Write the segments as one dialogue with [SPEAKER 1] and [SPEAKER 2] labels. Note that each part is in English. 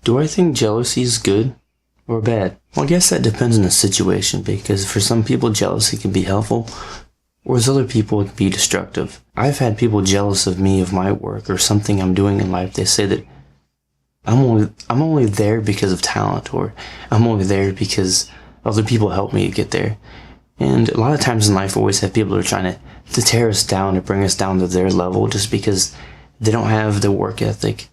[SPEAKER 1] Do I think jealousy is good or bad? Well, I guess that depends on the situation, because for some people jealousy can be helpful, whereas other people it can be destructive. I've had people jealous of me, of my work, or something I'm doing in life. They say that I'm only there because of talent, or I'm only there because other people helped me to get there. And a lot of times in life, we always have people that are trying to tear us down, to bring us down to their level, just because they don't have the work ethic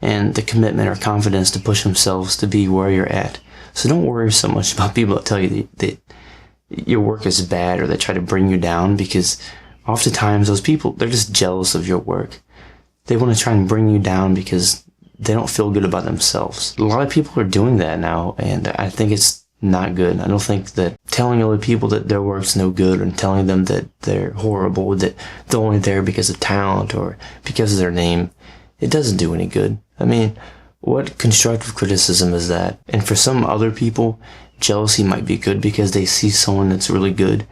[SPEAKER 1] and the commitment or confidence to push themselves to be where you're at. So don't worry so much about people that tell you that your work is bad, or that try to bring you down, because oftentimes those people, they're just jealous of your work. They want to try and bring you down because they don't feel good about themselves. A lot of people are doing that now, and I think it's not good. I don't think that telling other people that their work's no good, and telling them that they're horrible, that they're only there because of talent or because of their name, it doesn't do any good. I mean, what constructive criticism is that? And for some other people, jealousy might be good because they see someone that's really good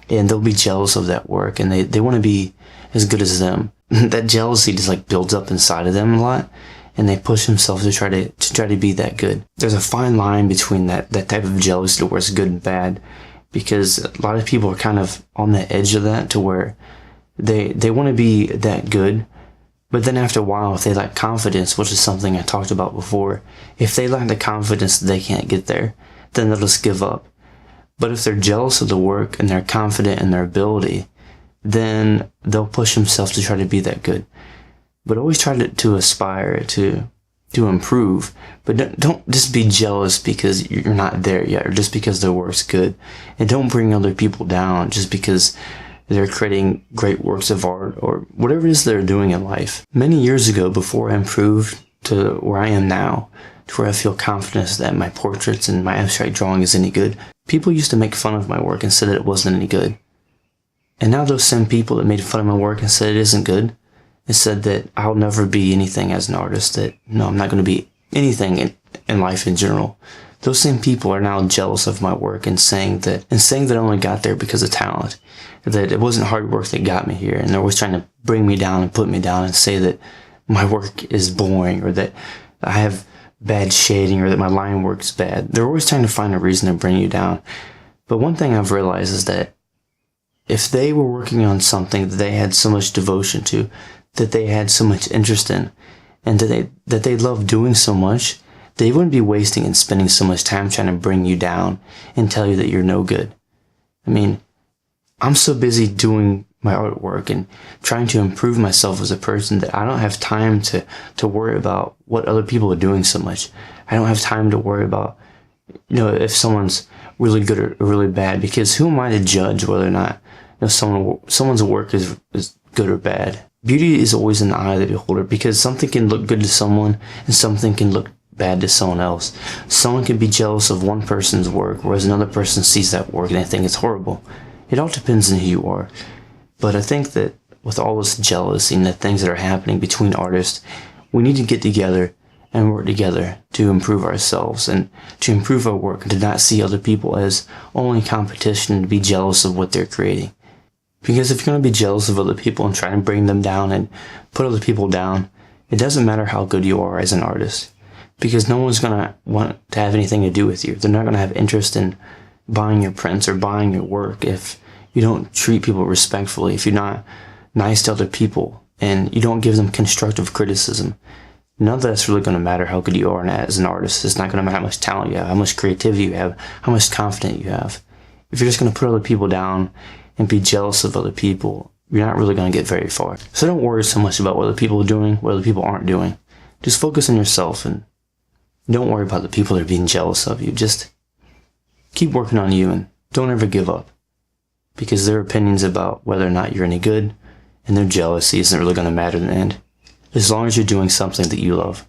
[SPEAKER 1] and they'll be jealous of that work, and they want to be as good as them. That jealousy just like builds up inside of them a lot, and they push themselves to try to be that good. There's a fine line between that type of jealousy to where it's good and bad, because a lot of people are kind of on the edge of that, to where they want to be that good. But then after a while, if they lack confidence, which is something I talked about before, if they lack the confidence that they can't get there, then they'll just give up. But if they're jealous of the work and they're confident in their ability, then they'll push themselves to try to be that good. But always try to aspire to improve. But don't just be jealous because you're not there yet, or just because their work's good. And don't bring other people down just because they're creating great works of art or whatever it is they're doing in life. Many years ago, before I improved to where I am now, to where I feel confident that my portraits and my abstract drawing is any good, people used to make fun of my work and said that it wasn't any good. And now those same people that made fun of my work and said it isn't good, and said that I'll never be anything as an artist, that no, I'm not going to be anything in life in general. Those same people are now jealous of my work and saying that I only got there because of talent, that it wasn't hard work that got me here, and they're always trying to bring me down and put me down and say that my work is boring, or that I have bad shading, or that my line work's bad. They're always trying to find a reason to bring you down. But one thing I've realized is that if they were working on something that they had so much devotion to, that they had so much interest in, and that they loved doing so much, they wouldn't be wasting and spending so much time trying to bring you down and tell you that you're no good. I mean, I'm so busy doing my artwork and trying to improve myself as a person that I don't have time to worry about what other people are doing so much. I don't have time to worry about, if someone's really good or really bad, because who am I to judge whether or not someone's work is good or bad? Beauty is always in the eye of the beholder, because something can look good to someone and something can look bad to someone else. Someone can be jealous of one person's work, whereas another person sees that work and they think it's horrible. It all depends on who you are. But I think that with all this jealousy and the things that are happening between artists, we need to get together and work together to improve ourselves and to improve our work, and to not see other people as only competition and to be jealous of what they're creating. Because if you're going to be jealous of other people and try to bring them down and put other people down, it doesn't matter how good you are as an artist, because no one's going to want to have anything to do with you. They're not going to have interest in buying your prints or buying your work if you don't treat people respectfully, if you're not nice to other people, and you don't give them constructive criticism. None of that's really going to matter how good you are as an artist. It's not going to matter how much talent you have, how much creativity you have, how much confidence you have. If you're just going to put other people down and be jealous of other people, you're not really going to get very far. So don't worry so much about what other people are doing, what other people aren't doing. Just focus on yourself and don't worry about the people that are being jealous of you. Just keep working on you and don't ever give up, because their opinions about whether or not you're any good and their jealousy isn't really going to matter in the end, as long as you're doing something that you love.